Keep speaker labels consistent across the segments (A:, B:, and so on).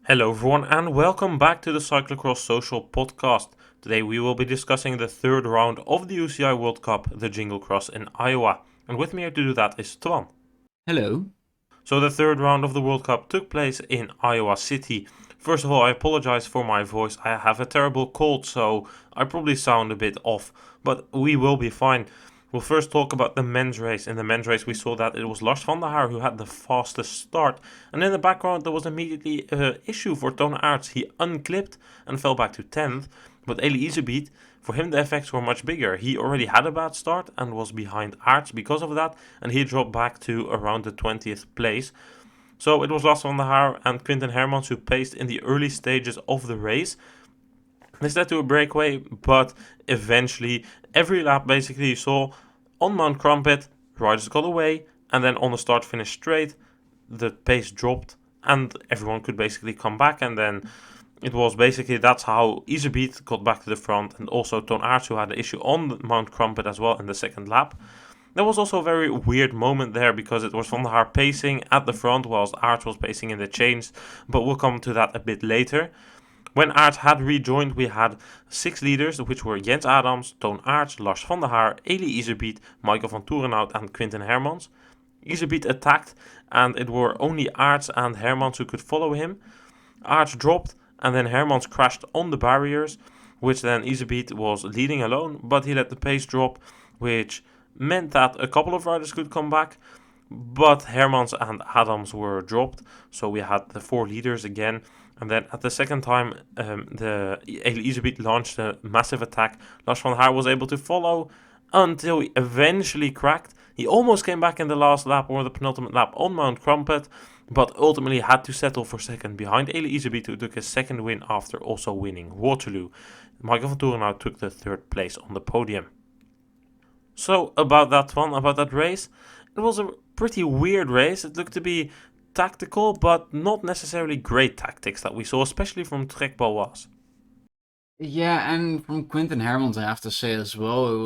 A: Hello everyone and welcome back to the Cyclocross Social Podcast. Today we will be discussing the third round of the UCI World Cup, the jinglecross in Iowa. And with me here to do that is Twan.
B: Hello.
A: So the third round of the World Cup took place in Iowa City. First of all, I apologize for my voice. I have a terrible cold, so I probably sound a bit off, but we will be fine. We'll first talk about the men's race. In the men's race, we saw that it was Lars van der Haar who had the fastest start. And in the background, there was immediately an issue for Toon Aerts. He unclipped and fell back to 10th. But Iserbyt, for him, the effects were much bigger. He already had a bad start and was behind Aerts because of that. And he dropped back to around the 20th place. So it was Lars van der Haar and Quinten Hermans who paced in the early stages of the race. This led to a breakaway, but eventually every lap basically you saw on Mount Crumpit, riders got away, and then on the start finish straight, the pace dropped and everyone could basically come back, and then it was basically that's how Iserbyt got back to the front, and also Toon Aerts who had an issue on Mount Crumpit as well in the second lap. There was also a very weird moment there because it was Van der Haar pacing at the front whilst Aerts was pacing in the chains, but we'll come to that a bit later. When Aerts had rejoined, we had 6 leaders, which were Jens Adams, Toon Aerts, Lars van der Haar, Eli Iserbyt, Michael van Toerenhout and Quinten Hermans. Iserbyt attacked, and it were only Aerts and Hermans who could follow him. Aerts dropped, and then Hermans crashed on the barriers, which then Iserbyt was leading alone, but he let the pace drop, which meant that a couple of riders could come back, but Hermans and Adams were dropped, so we had the 4 leaders again. And then at the second time, the Iserbyt launched a massive attack. Lars van der Haar was able to follow until he eventually cracked. He almost came back in the last lap or the penultimate lap on Mount Crumpit, but ultimately had to settle for second behind Iserbyt, who took his second win after also winning Waterloo. Michael van Toerenhout took the third place on the podium. So about that one, about that race, it was a pretty weird race. It looked to be tactical, but not necessarily great tactics that we saw, especially from Trek Baloise.
B: Yeah, and from Quinten Hermans, I have to say as well, it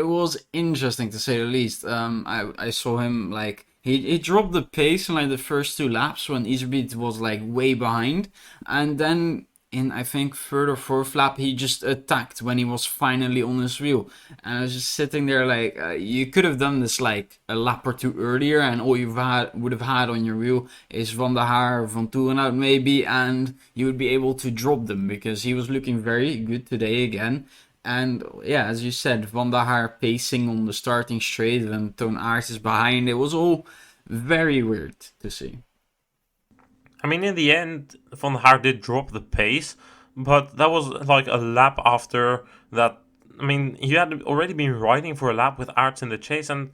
B: was interesting to say the least. I saw him like he dropped the pace in like the first 2 laps when Iserbyt was like way behind, and then in I think third or fourth lap he just attacked when he was finally on his wheel, and I was just sitting there like you could have done this like a lap or two earlier, and all would have had on your wheel is Van der Haar, Van Toerenhout maybe, and you would be able to drop them because he was looking very good today again. And yeah, as you said, Van der Haar pacing on the starting straight when Toon Aerts is behind. It was all very weird to see.
A: I mean, in the end, Van der Haar did drop the pace, but that was like a lap after that. I mean, he had already been riding for a lap with Aerts in the chase, and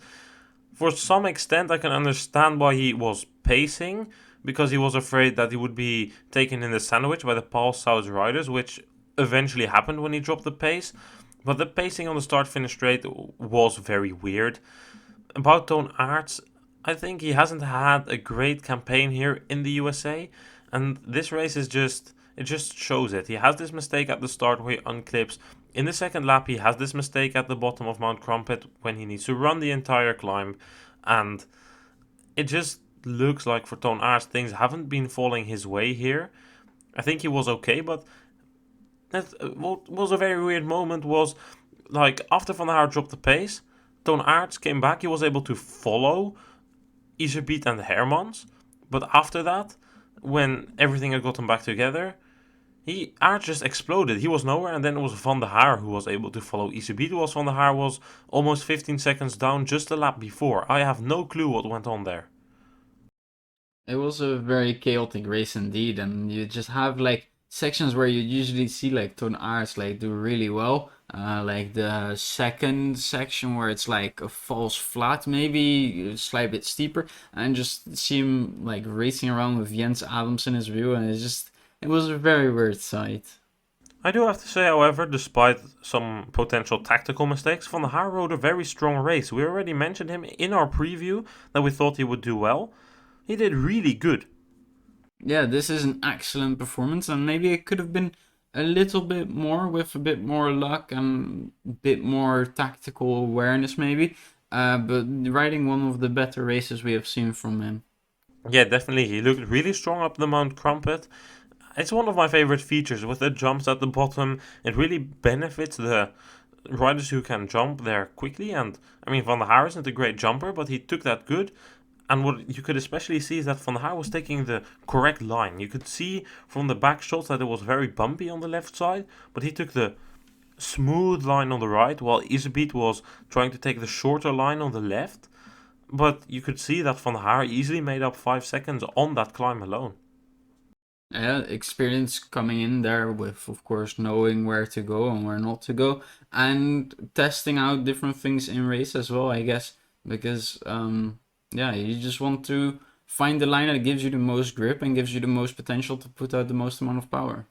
A: for some extent, I can understand why he was pacing, because he was afraid that he would be taken in the sandwich by the Paul South riders, which eventually happened when he dropped the pace. But the pacing on the start-finish straight was very weird. About Toon Aerts, I think he hasn't had a great campaign here in the USA, and this race is it just shows it. He has this mistake at the start where he unclips. In the second lap, he has this mistake at the bottom of Mount Crumpit when he needs to run the entire climb, and it just looks like for Toon Aerts things haven't been falling his way here. I think he was okay, but what was a very weird moment was like after Van der Haar dropped the pace, Toon Aerts came back. He was able to follow Iserbyt and Hermans, but after that, when everything had gotten back together, Aerts just exploded. He was nowhere, and then it was Van der Haar who was able to follow Iserbyt. Was Van der Haar was almost 15 seconds down just a lap before. I have no clue what went on there.
B: It was a very chaotic race indeed, and you just have like sections where you usually see like Toon Aerts like do really well, like the second section where it's like a false flat, maybe a slight bit steeper, and just see him like racing around with Jens Adams in his wheel, and it was a very weird sight.
A: I do have to say, however, despite some potential tactical mistakes, Van der Haar rode a very strong race. We already mentioned him in our preview that we thought he would do well. He did really good.
B: Yeah, this is an excellent performance, and maybe it could have been a little bit more with a bit more luck and a bit more tactical awareness, maybe. But riding one of the better races we have seen from him.
A: Yeah, definitely. He looked really strong up the Mount Crumpit. It's one of my favorite features with the jumps at the bottom. It really benefits the riders who can jump there quickly. And I mean, Van der Haar isn't a great jumper, but he took that good. And what you could especially see is that Van der Haar was taking the correct line. You could see from the back shots that it was very bumpy on the left side, but he took the smooth line on the right, while Iserbyt was trying to take the shorter line on the left. But you could see that Van der Haar easily made up 5 seconds on that climb alone.
B: Yeah, experience coming in there with, of course, knowing where to go and where not to go, and testing out different things in race as well, I guess, because yeah, you just want to find the line that gives you the most grip and gives you the most potential to put out the most amount of power.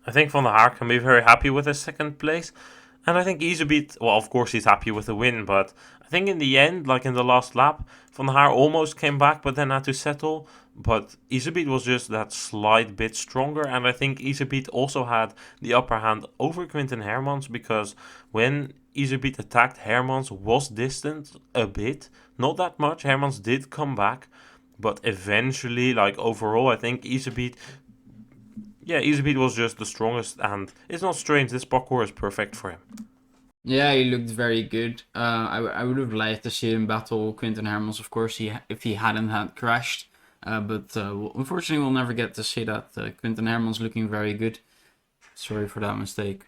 A: I think Van der Haar can be very happy with his second place. And I think Iserbyt, well, of course he's happy with the win, but I think in the end, like in the last lap, Van der Haar almost came back, but then had to settle. But Iserbyt was just that slight bit stronger, and I think Iserbyt also had the upper hand over Quinten Hermans, because when Iserbyt attacked, Hermans was distant a bit, not that much. Hermans did come back, but eventually, like overall, I think Iserbyt, yeah, Iserbyt was just the strongest, and it's not strange. This parcours is perfect for him.
B: Yeah, he looked very good. I would have liked to see him battle Quinten Hermans, of course, if he hadn't had crashed. But unfortunately, we'll never get to see that. Quinten Hermans looking very good. Sorry for that mistake.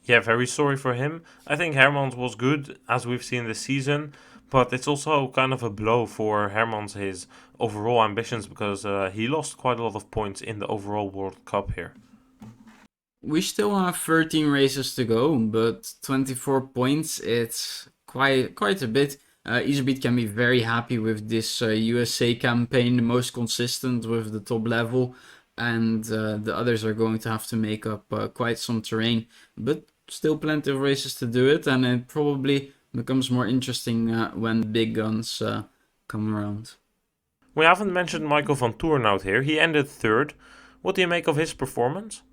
A: Yeah, very sorry for him. I think Hermans was good, as we've seen this season, but it's also kind of a blow for Hermans, his overall ambitions, because he lost quite a lot of points in the overall World Cup here.
B: We still have 13 races to go, but 24 points, it's quite a bit. Iserbyt can be very happy with this USA campaign, the most consistent with the top level, and the others are going to have to make up quite some terrain, but still plenty of races to do it, and it probably becomes more interesting when the big guns come around.
A: We haven't mentioned Michael van Toornout here. He ended third. What do you make of his performance?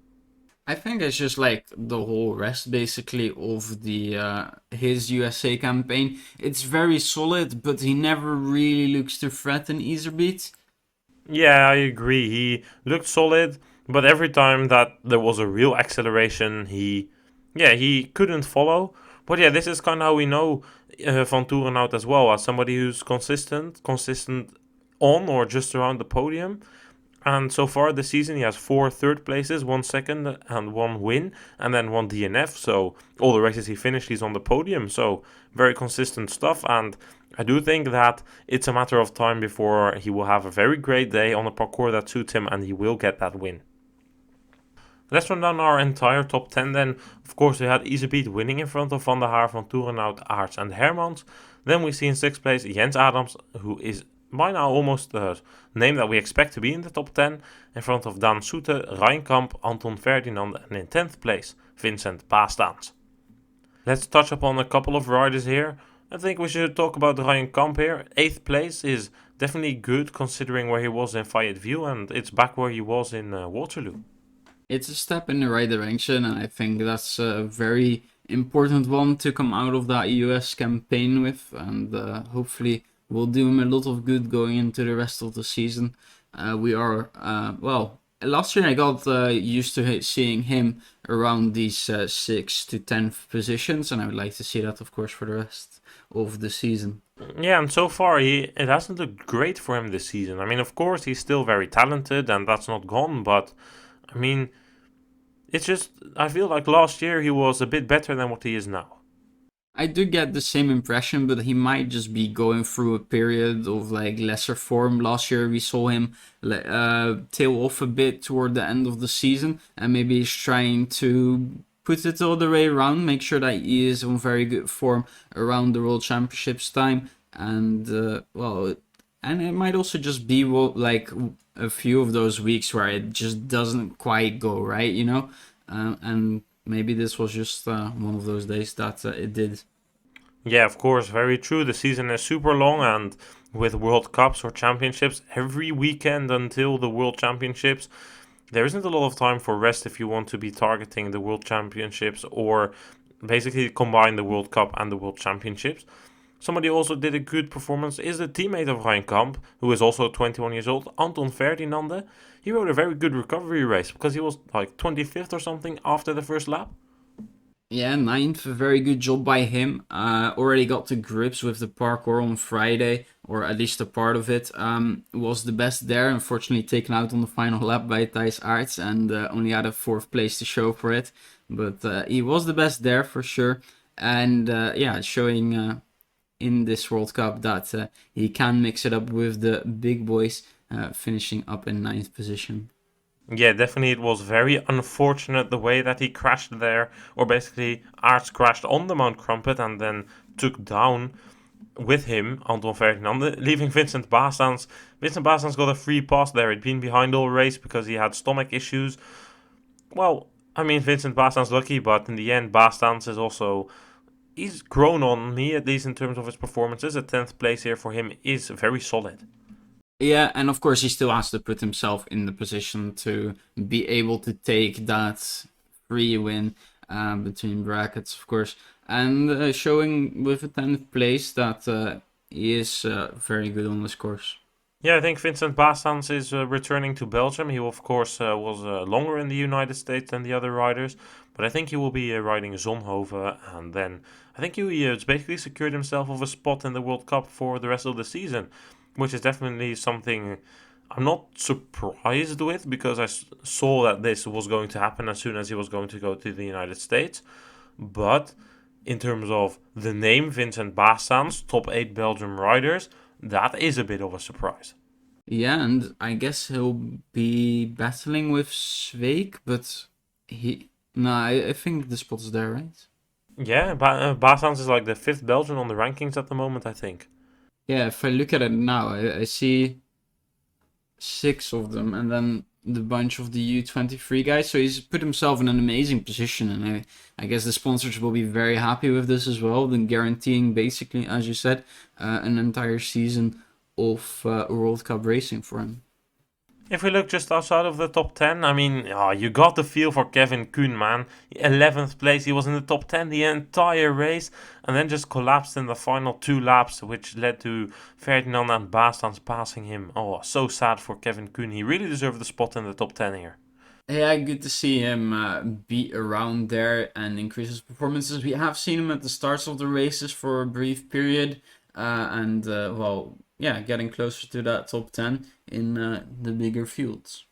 B: I think it's just like the whole rest basically of the his USA campaign. It's very solid, but he never really looks to threaten Iserbyt.
A: Yeah, I agree. He looked solid, but every time that there was a real acceleration, he couldn't follow. But yeah, this is kind of how we know Van Toornout as well, as somebody who's consistent on or just around the podium. And so far this season, he has 4 third places, 1 second, and 1 win, and then 1 DNF. So all the races he finished, he's on the podium. So very consistent stuff. And I do think that it's a matter of time before he will have a very great day on a parcours that suits him, and he will get that win. Let's run down our entire top 10 then. Of course, we had Iserbyt winning in front of Van der Haar, Van Toornout, Aerts and Hermans. Then we see in 6th place Jens Adams, who is by now almost the name that we expect to be in the top 10, in front of Daan Soete, Ryan Kamp, Anton Ferdinand, and in 10th place, Vincent Baestaans. Let's touch upon a couple of riders here. I think we should talk about Ryan Kamp here. 8th place is definitely good considering where he was in Fayetteville, and it's back where he was in Waterloo.
B: It's a step in the right direction, and I think that's a very important one to come out of that US campaign with, and hopefully will do him a lot of good going into the rest of the season. Last year I got used to seeing him around these 6th to 10th positions, and I would like to see that, of course, for the rest of the season.
A: Yeah, and so far it hasn't looked great for him this season. I mean, of course, he's still very talented, and that's not gone, but I mean, it's just, I feel like last year he was a bit better than what he is now.
B: I do get the same impression, but he might just be going through a period of like lesser form. Last year we saw him tail off a bit toward the end of the season, and maybe he's trying to put it all the way around, make sure that he is on very good form around the World Championships time, and and it might also just be like a few of those weeks where it just doesn't quite go right, you know, and maybe this was just one of those days that it did.
A: Yeah, of course, very true. The season is super long, and with World Cups or Championships every weekend until the World Championships, there isn't a lot of time for rest if you want to be targeting the World Championships or basically combine the World Cup and the World Championships. Somebody who also did a good performance is the teammate of Ryan Kamp, who is also 21 years old, Anton Ferdinande. He rode a very good recovery race because he was like 25th or something after the first lap.
B: Yeah, ninth, a very good job by him. Already got to grips with the parkour on Friday, or at least a part of it. Was the best there, unfortunately taken out on the final lap by Thijs Aerts, and only had a fourth place to show for it. But he was the best there for sure. And yeah, showing in this World Cup that he can mix it up with the big boys, finishing up in ninth position.
A: Yeah, definitely it was very unfortunate the way that he crashed there, or basically Aerts crashed on the Mount Crumpit and then took down with him Anton Ferdinand, leaving Vincent Baastans. Vincent Baastans got a free pass there. He'd been behind all race because he had stomach issues. Well, I mean, Vincent Baastans lucky, but in the end, Baastans is also... He's grown on me, at least in terms of his performances. A 10th place here for him is very solid.
B: Yeah, and of course he still has to put himself in the position to be able to take that free win between brackets, of course, and showing with a 10th place that he is very good on this course.
A: Yeah, I think Vincent Baastans is returning to Belgium. He, of course, was longer in the United States than the other riders, but I think he will be riding Zonhoven, and then I think he has basically secured himself of a spot in the World Cup for the rest of the season, which is definitely something I'm not surprised with because I saw that this was going to happen as soon as he was going to go to the United States. But in terms of the name Vincent Baastans, top 8 Belgium riders, that is a bit of a surprise.
B: Yeah, and I guess he'll be battling with Sveik, but he... No, I think the spot's there, right?
A: Yeah, Baastans is like the 5th Belgian on the rankings at the moment, I think.
B: Yeah, if I look at it now, I see 6 of them, and then the bunch of the U23 guys. So he's put himself in an amazing position, and I guess the sponsors will be very happy with this as well. Then guaranteeing basically, as you said, an entire season of World Cup racing for him.
A: If we look just outside of the top 10, I mean, you got the feel for Kevin Kuhn, man. 11th place, he was in the top 10 the entire race, and then just collapsed in the final 2 laps, which led to Ferdinand and Baastans passing him. Oh, so sad for Kevin Kuhn. He really deserved the spot in the top 10 here.
B: Yeah, good to see him be around there and increase his performances. We have seen him at the starts of the races for a brief period, and well, yeah, getting closer to that top 10 in the bigger fields.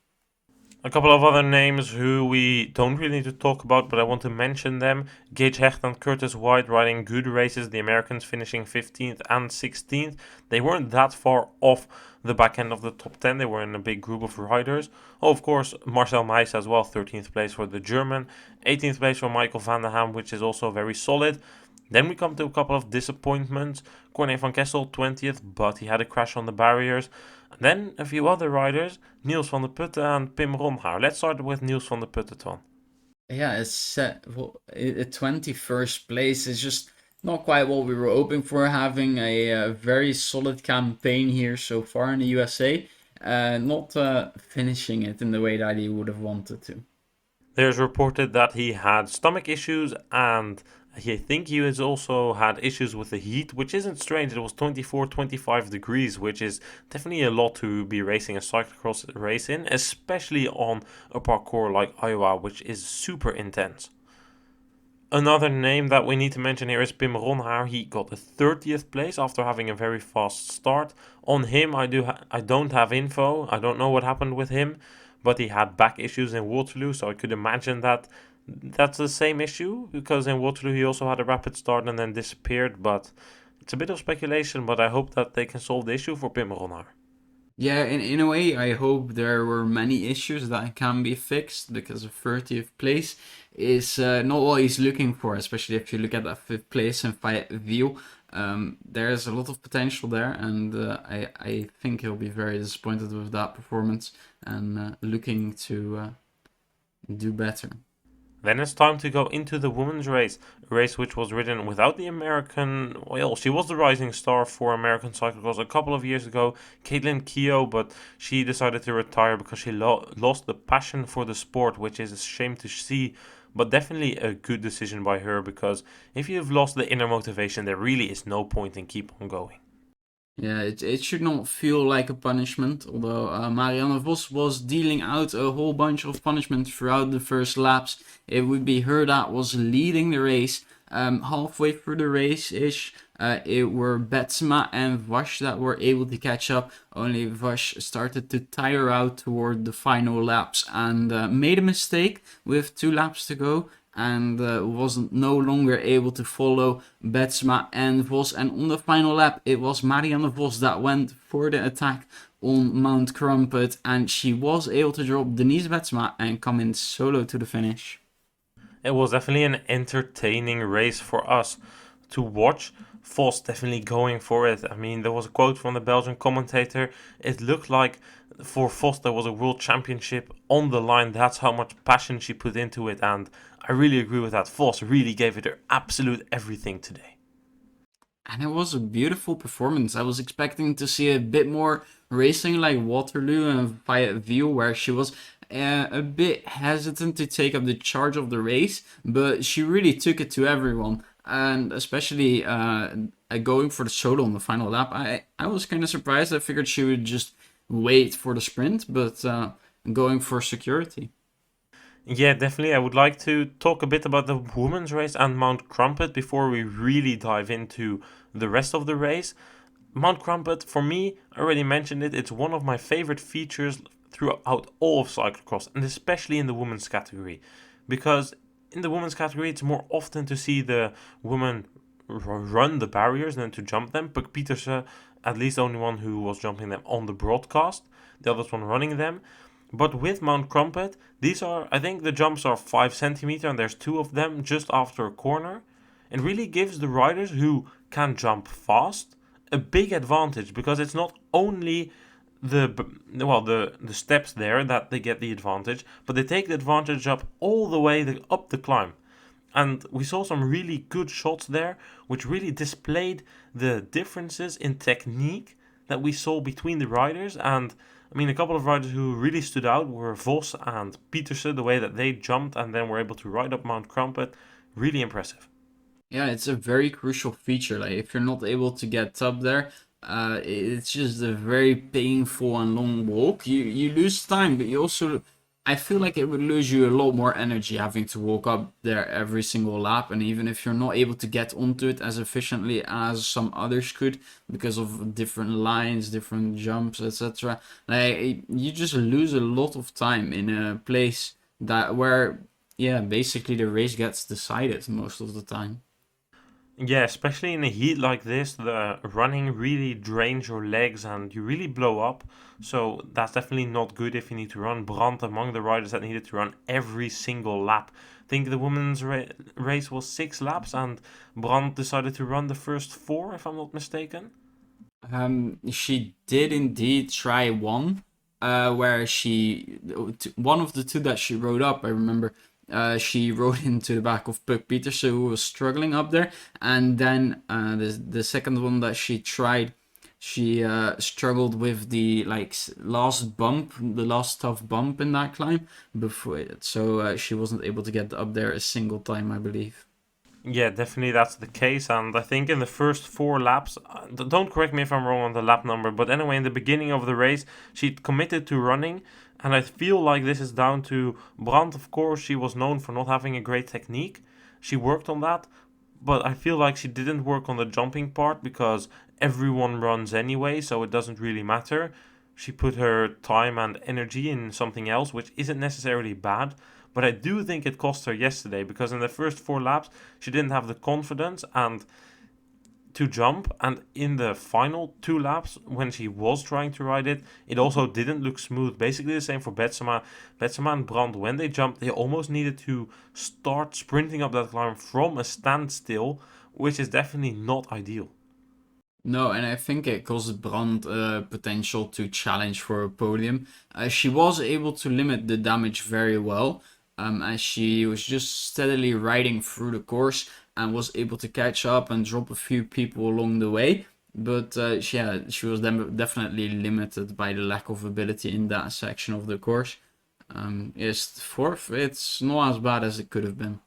A: A couple of other names who we don't really need to talk about, but I want to mention them. Gage Hecht and Curtis White riding good races, the Americans finishing 15th and 16th. They weren't that far off the back end of the top 10. They were in a big group of riders. Oh, of course, Marcel Meis as well, 13th place for the German. 18th place for Michael van der Ham, which is also very solid. Then we come to a couple of disappointments. Corné van Kessel, 20th, but he had a crash on the barriers. And then a few other riders, Niels van der Putten and Bimrondhar. Let's start with Niels van der Putten, Twan.
B: Yeah, it's well, a 21st place is just not quite what we were hoping for, having a very solid campaign here so far in the USA, not finishing it in the way that he would have wanted to.
A: There's reported that he had stomach issues and I think he has also had issues with the heat, which isn't strange. It was 24, 25 degrees, which is definitely a lot to be racing a cyclocross race in, especially on a parkour like Iowa, which is super intense. Another name that we need to mention here is Bimrondhar. He got a 30th place after having a very fast start. On him, I don't have info. I don't know what happened with him, but he had back issues in Waterloo, so I could imagine that that's the same issue, because in Waterloo he also had a rapid start and then disappeared, but it's a bit of speculation, but I hope that they can solve the issue for Bimrondhar.
B: Yeah, in a way, I hope there were many issues that can be fixed, because a 30th place is not what he's looking for, especially if you look at that 5th place and fight view. There's a lot of potential there, and I think he'll be very disappointed with that performance and looking to do better.
A: Then it's time to go into the women's race, a race which was ridden without the American, well, she was the rising star for American cyclocross a couple of years ago, Caitlin Keogh, but she decided to retire because she lost the passion for the sport, which is a shame to see. but definitely a good decision by her, because if you've lost the inner motivation, there really is no point in keep on going.
B: Yeah, it should not feel like a punishment, although Marianne Vos was dealing out a whole bunch of punishment throughout the first laps. It would be her that was leading the race. Halfway through the race-ish, it were Betsma and Vos that were able to catch up. Only Vos started to tire out toward the final laps and made a mistake with 2 laps to go, and wasn't no longer able to follow Betsma and Vos. And on the final lap, it was Marianne Vos that went for the attack on Mount Crumpit, and she was able to drop Denise Betsma and come in solo to the finish.
A: It was definitely an entertaining race for us to watch. Vos definitely going for it. I mean, there was a quote from the Belgian commentator. It looked like for Vos there was a world championship on the line. That's how much passion she put into it, and I really agree with that. Vos really gave it her absolute everything today.
B: And it was a beautiful performance. I was expecting to see a bit more racing like Waterloo and Fayetteville, where she was a bit hesitant to take up the charge of the race, but she really took it to everyone. And especially going for the solo on the final lap, I was kind of surprised. I figured she would just wait for the sprint, but going for security.
A: Yeah, definitely. I would like to talk a bit about the women's race and Mount Crumpit before we really dive into the rest of the race. Mount Crumpit, for me, I already mentioned it, it's one of my favorite features throughout all of cyclocross, and especially in the women's category. Because in the women's category, it's more often to see the women run the barriers than to jump them. But Pieterse, at least the only one who was jumping them on the broadcast, the others one running them. But with Mount Crumpit, these are, I think the jumps are 5 centimeter, and there's 2 of them just after a corner. It really gives the riders who can jump fast a big advantage, because it's not only the steps there that they get the advantage, but they take the advantage up all the way up the climb. And we saw some really good shots there, which really displayed the differences in technique that we saw between the riders. And I mean, a couple of riders who really stood out were Vos and Pieterse, the way that they jumped and then were able to ride up Mount Crumpit. Really impressive.
B: Yeah, it's a very crucial feature. Like if you're not able to get up there, it's just a very painful and long walk. You lose time, but you also, I feel like it would lose you a lot more energy having to walk up there every single lap. And even if you're not able to get onto it as efficiently as some others could because of different lines, different jumps, etc., like you just lose a lot of time in a place that where, yeah, basically the race gets decided most of the time.
A: Yeah, especially in a heat like this, the running really drains your legs and you really blow up. So that's definitely not good if you need to run. Brandt among the riders that needed to run every single lap. I think the women's race was 6 laps, and Brandt decided to run the first 4, if I'm not mistaken.
B: She did indeed try one, where one of the 2 that she rode up, I remember, she rode into the back of Puck Pieterse, who was struggling up there, and then the second one that she tried, she struggled with the last bump, the last tough bump in that climb before it, so she wasn't able to get up there a single time, I believe.
A: Yeah, definitely that's the case. And I think in the first 4 laps, don't correct me if I'm wrong on the lap number, but anyway, in the beginning of the race, she committed to running. And I feel like this is down to Brandt. Of course, she was known for not having a great technique. She worked on that, but I feel like she didn't work on the jumping part, because everyone runs anyway, so it doesn't really matter. She put her time and energy in something else, which isn't necessarily bad. But I do think it cost her yesterday, because in the first 4 laps, she didn't have the confidence and to jump, and in the final 2 laps, when she was trying to ride it, it also didn't look smooth. Basically the same for Betsema. Betsema and Brandt, when they jumped, they almost needed to start sprinting up that climb from a standstill, which is definitely not ideal.
B: No, and I think it caused Brandt potential to challenge for a podium. She was able to limit the damage very well, as she was just steadily riding through the course and was able to catch up and drop a few people along the way. But she was definitely limited by the lack of ability in that section of the course. Is fourth. It's not as bad as it could have been.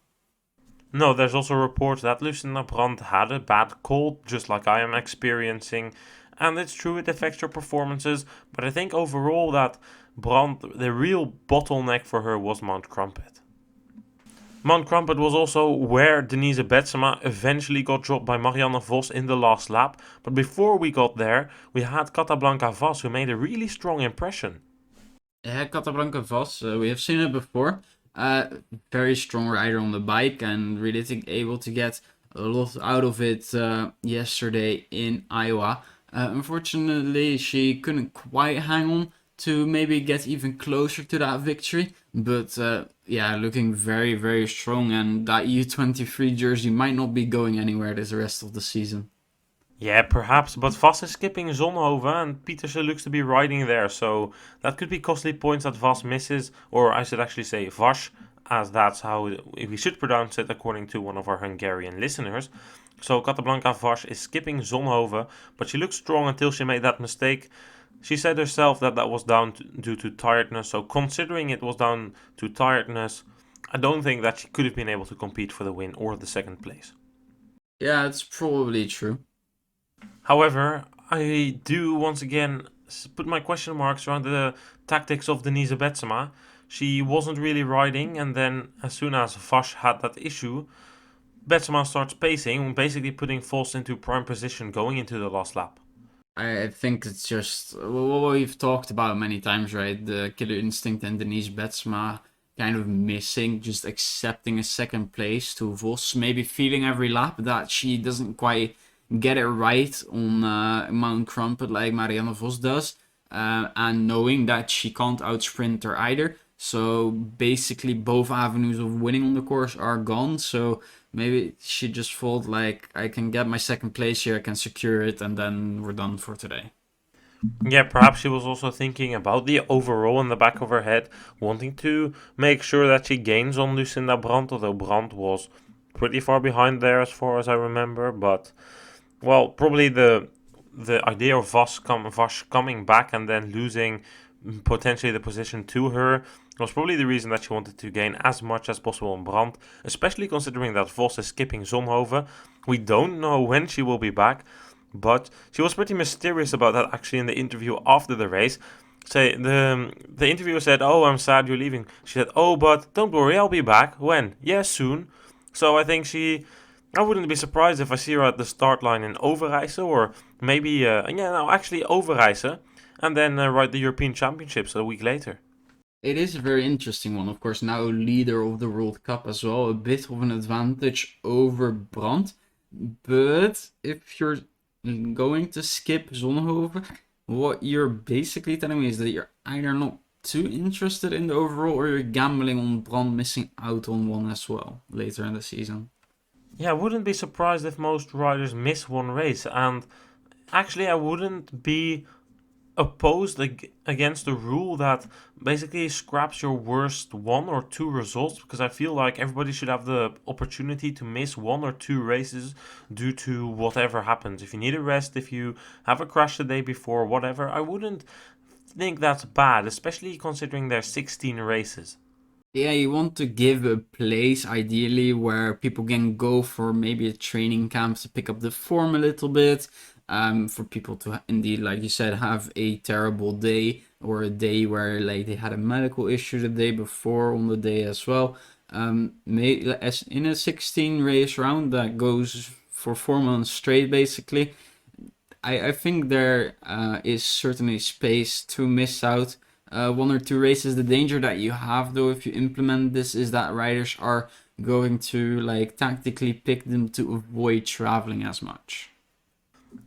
A: No, there's also reports that Lucinda Brandt had a bad cold, just like I am experiencing, and it's true it affects her performances, but I think overall that Brandt, the real bottleneck for her was Mount Crumpit. Mount Crumpit was also where Denise Betsema eventually got dropped by Marianne Vos in the last lap, but before we got there, we had Capablanca Vos who made a really strong impression.
B: Yeah, Capablanca Vos, we have seen it before. Very strong rider on the bike and really able to get a lot out of it yesterday in Iowa. Unfortunately, she couldn't quite hang on to maybe get even closer to that victory. But yeah, looking very, very strong. And that U23 jersey might not be going anywhere this rest of the season.
A: Yeah, perhaps, but Vos is skipping Zonhoven and Pietersen looks to be riding there, so that could be costly points that Vos misses, or I should actually say Vas, as that's how we should pronounce it according to one of our Hungarian listeners. So Capablanca Vos is skipping Zonhoven, but she looked strong until she made that mistake. She said herself that that was due to tiredness, so considering it was down to tiredness, I don't think that she could have been able to compete for the win or the second place.
B: Yeah, it's probably true.
A: However, I do once again put my question marks around the tactics of Denise Betsema. She wasn't really riding, and then as soon as Vash had that issue, Betsema starts pacing, basically putting Vos into prime position going into the last lap.
B: I think it's just what we've talked about many times, right? The killer instinct and Denise Betsma kind of missing, just accepting a second place to Vos, maybe feeling every lap that she doesn't quite get it right on Mount Crumpit like Marianne Vos does, and knowing that she can't outsprint her either. So basically both avenues of winning on the course are gone. So maybe she just thought like, I can get my second place here, I can secure it, and then we're done for today.
A: Yeah, perhaps she was also thinking about the overall in the back of her head, wanting to make sure that she gains on Lucinda Brandt, although Brandt was pretty far behind there as far as I remember. But, well, probably the idea of Vas coming back and then losing potentially the position to her was probably the reason that she wanted to gain as much as possible on Brandt, especially considering that Vos is skipping Zonhoven. We don't know when she will be back, but she was pretty mysterious about that actually in the interview after the race. Say the interviewer said, "Oh, I'm sad you're leaving." She said, "Oh, but don't worry, I'll be back. When? Yes, soon." So I think I wouldn't be surprised if I see her at the start line in Overijse or maybe actually Overijse, and then ride the European Championships a week later.
B: It is a very interesting one. Of course, now leader of the World Cup as well, a bit of an advantage over Brandt. But if you're going to skip Zonhoven, what you're basically telling me is that you're either not too interested in the overall or you're gambling on Brandt missing out on one as well later in the season.
A: Yeah, I wouldn't be surprised if most riders miss one race, and actually I wouldn't be opposed against the rule that basically scraps your worst one or two results, because I feel like everybody should have the opportunity to miss one or two races due to whatever happens. If you need a rest, if you have a crash the day before, whatever, I wouldn't think that's bad, especially considering there's 16 races.
B: Yeah, you want to give a place ideally where people can go for maybe a training camp to pick up the form a little bit. For people to indeed, like you said, have a terrible day or a day where like they had a medical issue the day before on the day as well. As in a 16 race round that goes for 4 months straight, basically. I think there is certainly space to miss out one or two races. The danger that you have though if you implement this is that riders are going to like tactically pick them to avoid traveling as much.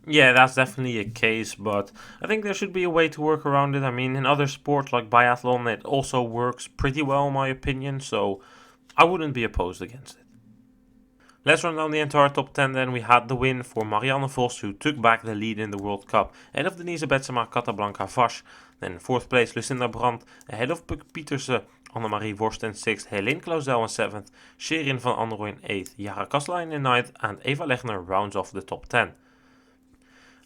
A: Yeah, that's definitely a case, but I think there should be a way to work around it. I mean, in other sports like biathlon, it also works pretty well, in my opinion, so I wouldn't be opposed against it. Let's run down the entire top 10 then. We had the win for Marianne Vos, who took back the lead in the World Cup, ahead of Denise Betsema, Capablanca Vos. Then 4th place, Lucinda Brandt, ahead of Puk Pietersen, Annemarie Worst in 6th, Helene Clausel in 7th, Sherin van Androoy in 8th, Jara Kastelein in 9th, and Ava Lechner rounds off the top 10.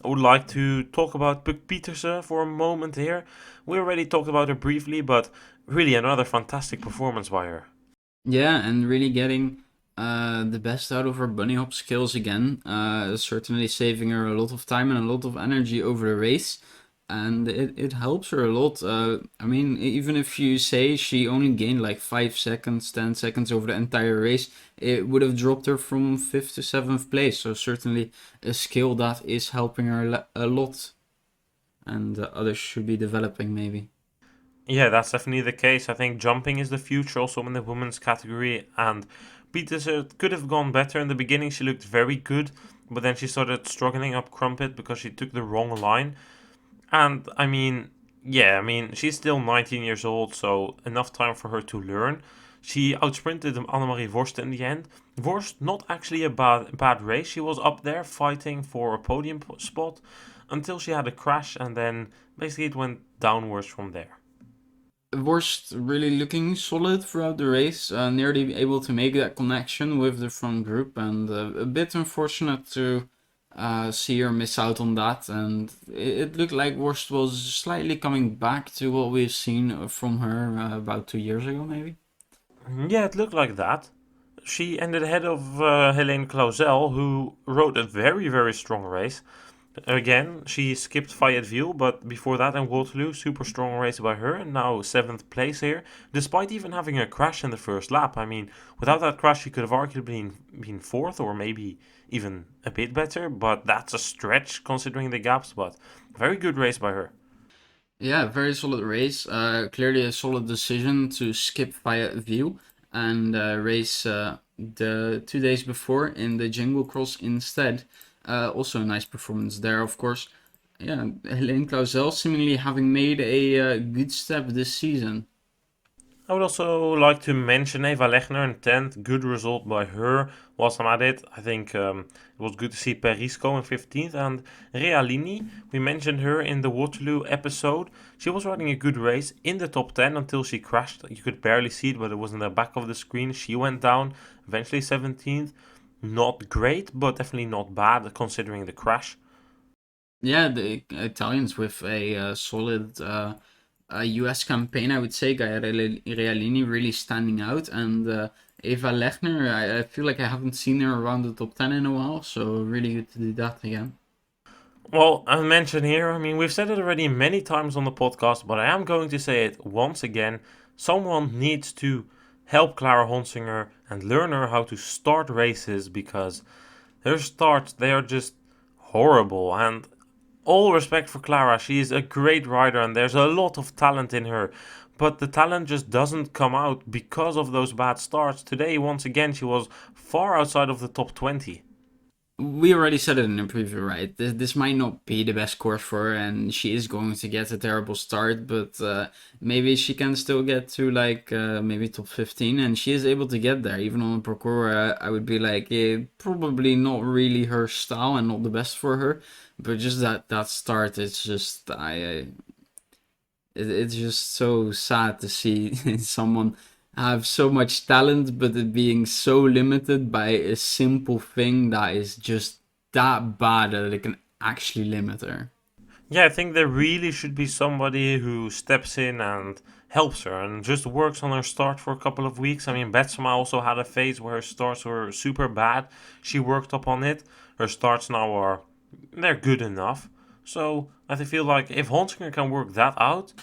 A: I would like to talk about Puk Pietersen for a moment here. We already talked about her briefly, but Really, another fantastic performance by her.
B: Yeah, and really getting the best out of her bunny hop skills again. Certainly saving her a lot of time and a lot of energy over the race. And it helps her a lot. I mean, even if you say she only gained like 5 seconds, 10 seconds over the entire race, it would have dropped her from 5th to 7th place. So, certainly a skill that is helping her a lot. And others should be developing, maybe.
A: Yeah, that's definitely the case. I think jumping is the future also in the women's category, and Peterson could have gone better in the beginning. She looked very good, but then she started struggling up crumpit because she took the wrong line. And I mean, yeah, I mean, she's still 19 years old, so enough time for her to learn. She outsprinted Annemarie Vorst in the end. Vorst, not actually a bad race. She was up there fighting for a podium spot until she had a crash, and then basically it went downwards from there.
B: Worst really looking solid throughout the race, nearly able to make that connection with the front group, and a bit unfortunate to see her miss out on that. And it looked like Worst was slightly coming back to what we've seen from her about 2 years ago, maybe.
A: Yeah, it looked like that. She ended ahead of Helene Clausel, who rode a very, very strong race. Again, she skipped Fayetteville, but before that in Waterloo, super strong race by her, and now 7th place here, despite even having a crash in the first lap. I mean, without that crash, she could have arguably been fourth, or maybe even a bit better, but that's a stretch considering the gaps, but very good race by her.
B: Yeah, very solid race. Clearly a solid decision to skip Fayetteville and race the 2 days before in the jinglecross instead. Also a nice performance there, of course. Yeah, Helene Clausel seemingly having made a good step this season.
A: I would also like to mention Ava Lechner in 10th. Good result by her. Whilst I'm at it, I think it was good to see Perisco in 15th. And Realini, we mentioned her in the Waterloo episode. She was riding a good race in the top 10 until she crashed. You could barely see it, but it was in the back of the screen. She went down, eventually 17th. Not great, but definitely not bad considering the crash.
B: Yeah, the Italians with a solid US campaign, I would say. Gaia Realini really standing out, and Eva Lechner, I feel like I haven't seen her around the top 10 in a while, so really good to do that again.
A: Well, I mentioned here, I mean, we've said it already many times on the podcast, but I am going to say it once again. Someone needs to help Clara Honsinger and learn her how to start races because her starts, they are just horrible. And all respect for Clara, she is a great rider and there's a lot of talent in her. But the talent just doesn't come out because of those bad starts. Today, once again, she was far outside of the top 20.
B: We already said it in the preview, right? This might not be the best course for her, and she is going to get a terrible start, but maybe she can still get to like maybe top 15, and she is able to get there. Even on a parcours, I would be like, probably not really her style and not the best for her, but just that start, it's just it's just so sad to see someone have so much talent, but it being so limited by a simple thing that is just that bad that it can actually limit her.
A: Yeah, I think there really should be somebody who steps in and helps her and just works on her start for a couple of weeks. I mean, Betsma also had a phase where her starts were super bad. She worked up on it. Her starts now are they're good enough. So I feel like if Honsinger can work that out,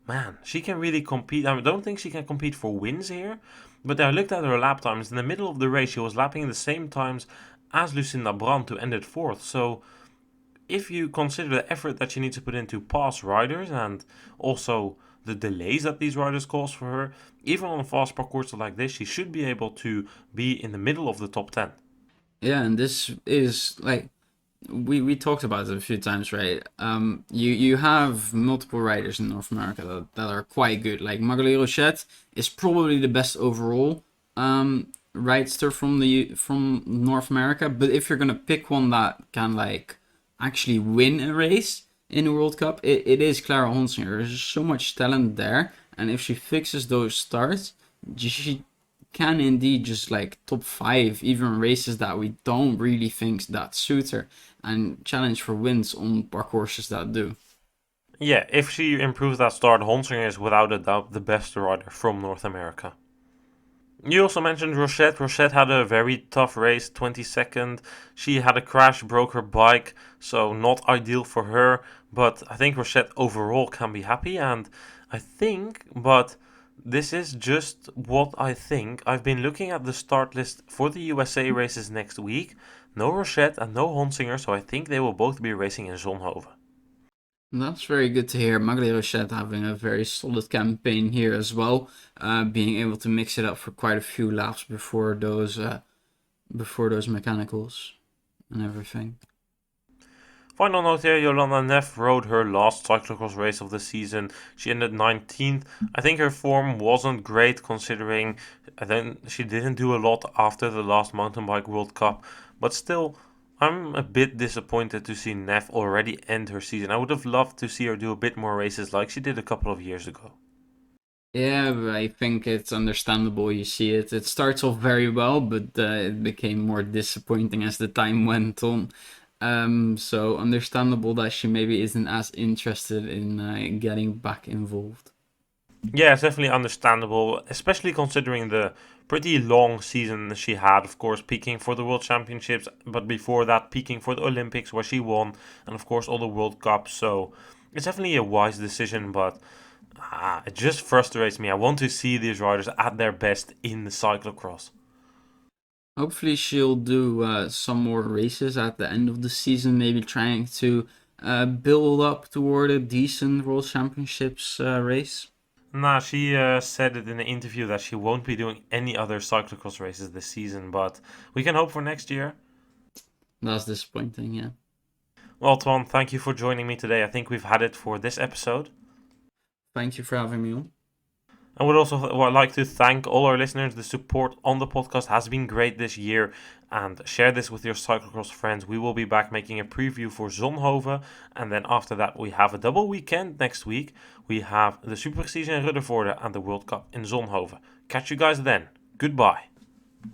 A: man, she can really compete. I don't think she can compete for wins here, but I looked at her lap times. In the middle of the race, she was lapping the same times as Lucinda Brandt, who ended fourth. So if you consider the effort that she needs to put into past riders and also the delays that these riders cause for her, even on a fast parcours like this, she should be able to be in the middle of the top 10.
B: Yeah, and this is like we talked about it a few times, right? You have multiple riders in North America that are quite good. Like Magali Rochette is probably the best overall ridester from North America. But if you're gonna pick one that can like actually win a race in the World Cup, it is Clara Honsinger. There's so much talent there, and if she fixes those starts, she can indeed just like top five even races that we don't really think that suit her and challenge for wins on parcourses that do.
A: Yeah, if she improves that start, Honsinger is without a doubt the best rider from North America. You also mentioned Rochette. Rochette had a very tough race, 22nd. She had a crash, broke her bike, so not ideal for her. But I think Rochette overall can be happy, and I think, but this is just what I think. I've been looking at the start list for the USA races next week. No Rochette and no Honsinger, so I think they will both be racing in Zonhoven.
B: That's very good to hear. Magli Rochette having a very solid campaign here as well, being able to mix it up for quite a few laps before those mechanicals and everything.
A: Final note here, Yolanda Neff rode her last cyclocross race of the season. She ended 19th. I think her form wasn't great considering then she didn't do a lot after the last mountain bike World Cup. But still, I'm a bit disappointed to see Neff already end her season. I would have loved to see her do a bit more races like she did a couple of years ago.
B: Yeah, I think it's understandable. You see it. It starts off very well, but it became more disappointing as the time went on. So understandable that she maybe isn't as interested in getting back involved.
A: Yeah, it's definitely understandable, especially considering the pretty long season she had, of course, peaking for the World Championships, but before that, peaking for the Olympics, where she won, and of course, all the World Cups. So it's definitely a wise decision, but it just frustrates me. I want to see these riders at their best in the cyclocross.
B: Hopefully, she'll do some more races at the end of the season, maybe trying to build up toward a decent World Championships race.
A: Nah, she said it in an interview that she won't be doing any other cyclocross races this season, but we can hope for next year.
B: That's disappointing, yeah.
A: Well, Twan, thank you for joining me today. I think we've had it for this episode.
B: Thank you for having me on.
A: I would also like to thank all our listeners. The support on the podcast has been great this year, and share this with your cyclocross friends. We will be back making a preview for Zonhoven, and then after that we have a double weekend next week. We have the Superprestige in Ruddervoorde and the World Cup in Zonhoven. Catch you guys then. Goodbye.